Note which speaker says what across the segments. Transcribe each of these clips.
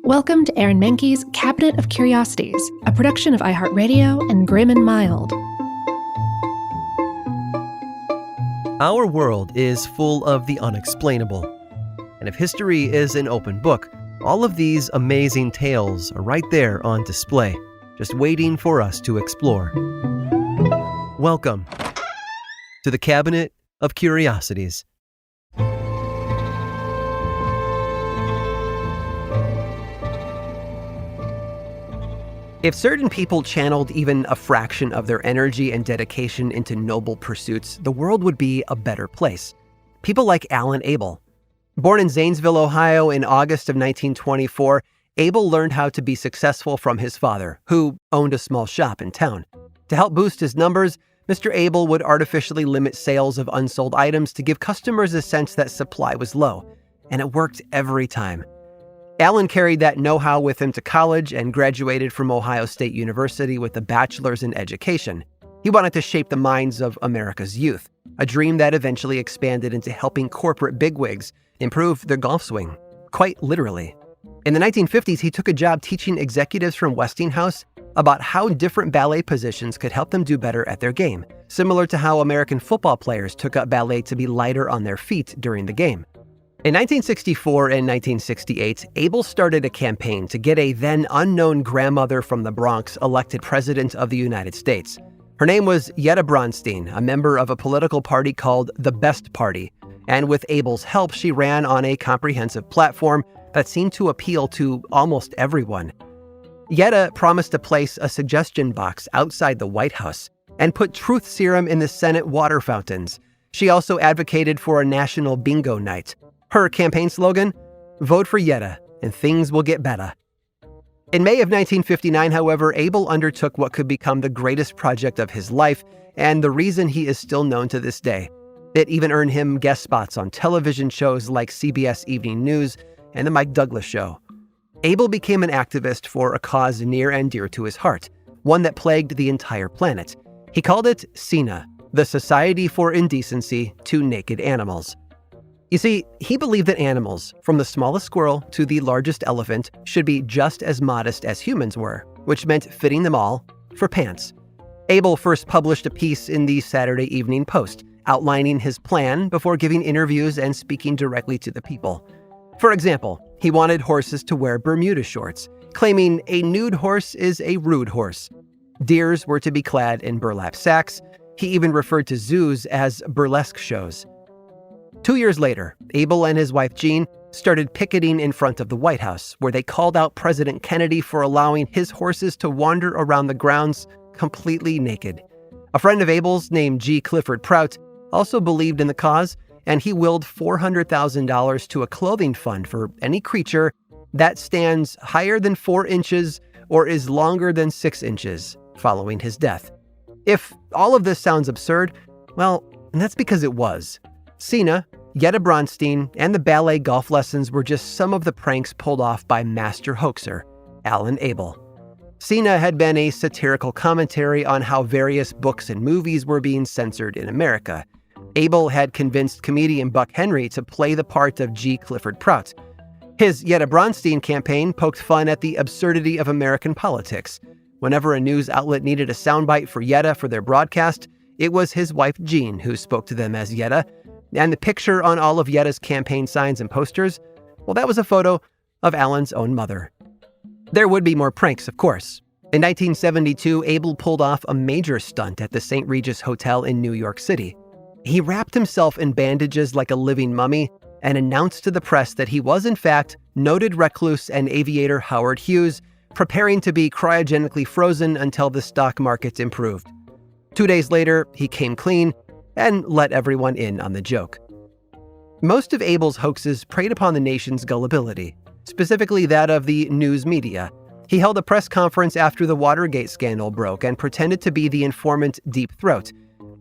Speaker 1: Welcome to Aaron Mahnke's Cabinet of Curiosities, a production of iHeartRadio and Grim and Mild.
Speaker 2: Our world is full of the unexplainable. And if history is an open book, all of these amazing tales are right there on display, just waiting for us to explore. Welcome to the Cabinet of Curiosities. If certain people channeled even a fraction of their energy and dedication into noble pursuits, the world would be a better place. People like Abel. Born in Zanesville, Ohio in August of 1924, Abel learned how to be successful from his father, who owned a small shop in town. To help boost his numbers, Mr. Abel would artificially limit sales of unsold items to give customers a sense that supply was low, and it worked every time. Allen carried that know-how with him to college and graduated from Ohio State University with a bachelor's in education. He wanted to shape the minds of America's youth, a dream that eventually expanded into helping corporate bigwigs improve their golf swing, quite literally. In the 1950s, he took a job teaching executives from Westinghouse about how different ballet positions could help them do better at their game, similar to how American football players took up ballet to be lighter on their feet during the game. In 1964 and 1968, Abel started a campaign to get a then unknown grandmother from the Bronx elected president of the United States. Her name was Yetta Bronstein, a member of a political party called the Best Party, and with Abel's help, she ran on a comprehensive platform that seemed to appeal to almost everyone. Yetta promised to place a suggestion box outside the White House and put truth serum in the Senate water fountains. She also advocated for a national bingo night. Her campaign slogan, "Vote for Yetta, and things will get better." In May of 1959, however, Abel undertook what could become the greatest project of his life, and the reason he is still known to this day. It even earned him guest spots on television shows like CBS Evening News and The Mike Douglas Show. Abel became an activist for a cause near and dear to his heart, one that plagued the entire planet. He called it SINA, the Society for Indecency to Naked Animals. You see, he believed that animals, from the smallest squirrel to the largest elephant, should be just as modest as humans were, which meant fitting them all for pants. Abel first published a piece in the Saturday Evening Post, outlining his plan before giving interviews and speaking directly to the people. For example, he wanted horses to wear Bermuda shorts, claiming a nude horse is a rude horse. Deers were to be clad in burlap sacks. He even referred to zoos as burlesque shows. 2 years later, Abel and his wife Jean started picketing in front of the White House, where they called out President Kennedy for allowing his horses to wander around the grounds completely naked. A friend of Abel's named G. Clifford Prout also believed in the cause, and he willed $400,000 to a clothing fund for any creature that stands higher than 4 inches or is longer than 6 inches following his death. If all of this sounds absurd, well, that's because it was. SINA, Yetta Bronstein, and the ballet golf lessons were just some of the pranks pulled off by master hoaxer, Abel. SINA had been a satirical commentary on how various books and movies were being censored in America. Abel had convinced comedian Buck Henry to play the part of G. Clifford Prout. His Yetta Bronstein campaign poked fun at the absurdity of American politics. Whenever a news outlet needed a soundbite for Yetta for their broadcast, it was his wife Jean who spoke to them as Yetta. And the picture on all of Yetta's campaign signs and posters, well, that was a photo of Alan's own mother. There would be more pranks, of course. In 1972, Abel pulled off a major stunt at the St. Regis Hotel in New York City. He wrapped himself in bandages like a living mummy and announced to the press that he was, in fact, noted recluse and aviator Howard Hughes, preparing to be cryogenically frozen until the stock markets improved. 2 days later, he came clean and let everyone in on the joke. Most of Abel's hoaxes preyed upon the nation's gullibility, specifically that of the news media. He held a press conference after the Watergate scandal broke and pretended to be the informant Deep Throat.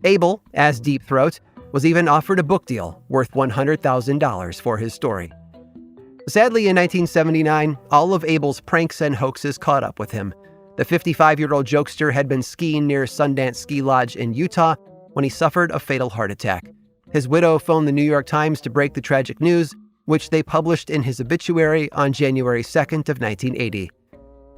Speaker 2: Abel, as Deep Throat, was even offered a book deal worth $100,000 for his story. Sadly, in 1979, all of Abel's pranks and hoaxes caught up with him. The 55-year-old jokester had been skiing near Sundance Ski Lodge in Utah when he suffered a fatal heart attack. His widow phoned the New York Times to break the tragic news, which they published in his obituary on January 2nd of 1980.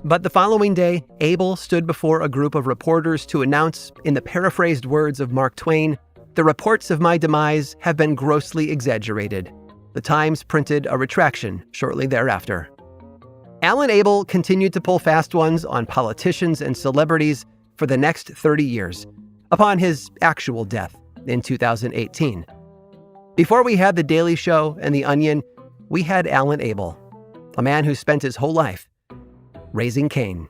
Speaker 2: But the following day, Abel stood before a group of reporters to announce, in the paraphrased words of Mark Twain, "The reports of my demise have been grossly exaggerated." The Times printed a retraction shortly thereafter. Alan Abel continued to pull fast ones on politicians and celebrities for the next 30 years, upon his actual death in 2018. Before we had The Daily Show and The Onion, we had Alan Abel, a man who spent his whole life raising Cain.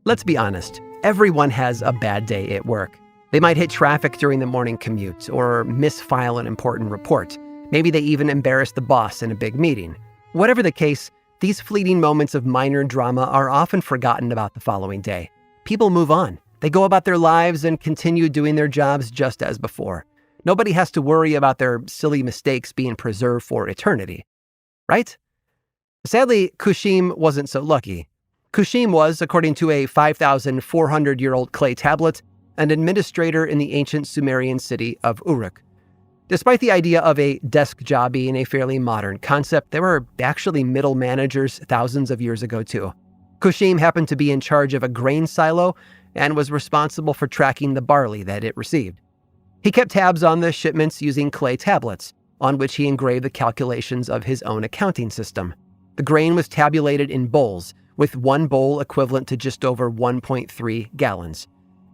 Speaker 2: Let's be honest, everyone has a bad day at work. They might hit traffic during the morning commute or misfile an important report. Maybe they even embarrass the boss in a big meeting. Whatever the case, these fleeting moments of minor drama are often forgotten about the following day. People move on. They go about their lives and continue doing their jobs just as before. Nobody has to worry about their silly mistakes being preserved for eternity. Right? Sadly, Kushim wasn't so lucky. Kushim was, according to a 5,400-year-old clay tablet, an administrator in the ancient Sumerian city of Uruk. Despite the idea of a desk job being a fairly modern concept, there were actually middle managers thousands of years ago too. Kushim happened to be in charge of a grain silo and was responsible for tracking the barley that it received. He kept tabs on the shipments using clay tablets, on which he engraved the calculations of his own accounting system. The grain was tabulated in bowls, with one bowl equivalent to just over 1.3 gallons.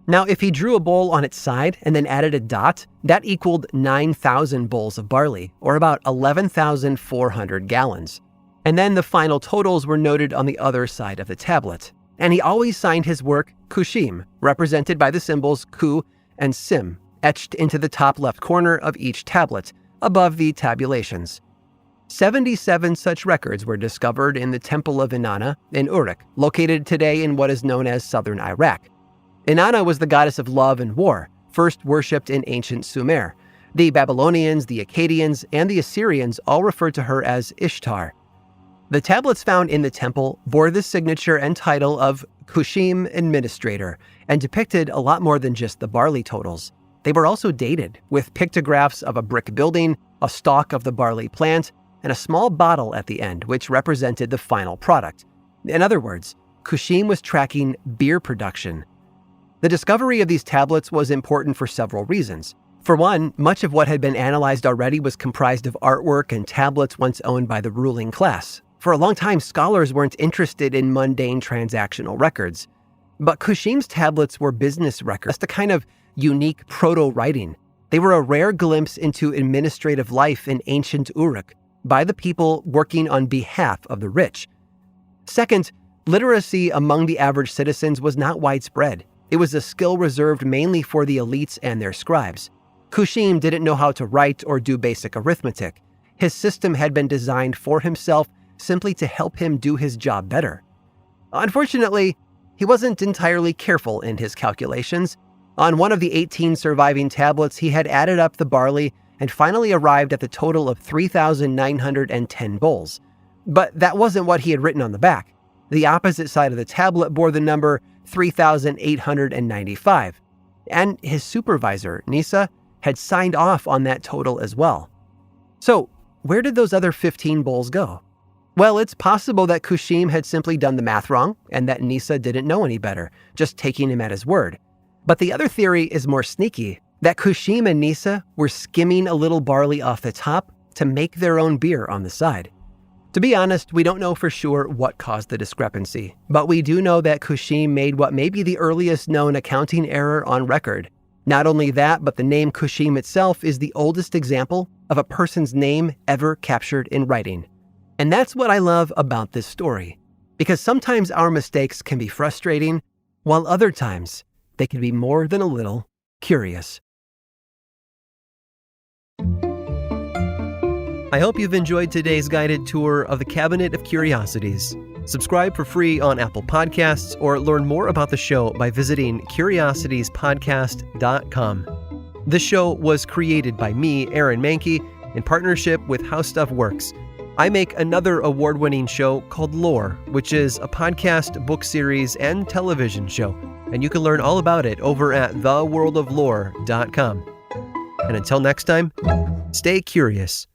Speaker 2: Now, if he drew a bowl on its side and then added a dot, that equaled 9,000 bowls of barley, or about 11,400 gallons. And then the final totals were noted on the other side of the tablet. And he always signed his work Kushim, represented by the symbols Ku and Sim, etched into the top left corner of each tablet, above the tabulations. 77 such records were discovered in the Temple of Inanna in Uruk, located today in what is known as southern Iraq. Inanna was the goddess of love and war, first worshipped in ancient Sumer. The Babylonians, the Akkadians, and the Assyrians all referred to her as Ishtar. The tablets found in the temple bore the signature and title of Kushim Administrator and depicted a lot more than just the barley totals. They were also dated, with pictographs of a brick building, a stalk of the barley plant, and a small bottle at the end, which represented the final product. In other words, Kushim was tracking beer production. The discovery of these tablets was important for several reasons. For one, much of what had been analyzed already was comprised of artwork and tablets once owned by the ruling class. For a long time, scholars weren't interested in mundane transactional records. But Kushim's tablets were business records, a kind of unique proto-writing. They were a rare glimpse into administrative life in ancient Uruk, by the people working on behalf of the rich. Second, literacy among the average citizens was not widespread. It was a skill reserved mainly for the elites and their scribes. Kushim didn't know how to write or do basic arithmetic. His system had been designed for himself simply to help him do his job better. Unfortunately, he wasn't entirely careful in his calculations. On one of the 18 surviving tablets, he had added up the barley and finally arrived at the total of 3,910 bowls. But that wasn't what he had written on the back. The opposite side of the tablet bore the number 3,895, and his supervisor, Nisa, had signed off on that total as well. So, where did those other 15 bowls go? Well, it's possible that Kushim had simply done the math wrong and that Nisa didn't know any better, just taking him at his word. But the other theory is more sneaky, that Kushim and Nisa were skimming a little barley off the top to make their own beer on the side. To be honest, we don't know for sure what caused the discrepancy, but we do know that Kushim made what may be the earliest known accounting error on record. Not only that, but the name Kushim itself is the oldest example of a person's name ever captured in writing. And that's what I love about this story, because sometimes our mistakes can be frustrating, while other times they can be more than a little curious. I hope you've enjoyed today's guided tour of the Cabinet of Curiosities. Subscribe for free on Apple Podcasts or learn more about the show by visiting curiositiespodcast.com. This show was created by me, Aaron Mahnke, in partnership with How Stuff Works. I make another award-winning show called Lore, which is a podcast, book series, and television show. And you can learn all about it over at theworldoflore.com. And until next time, stay curious.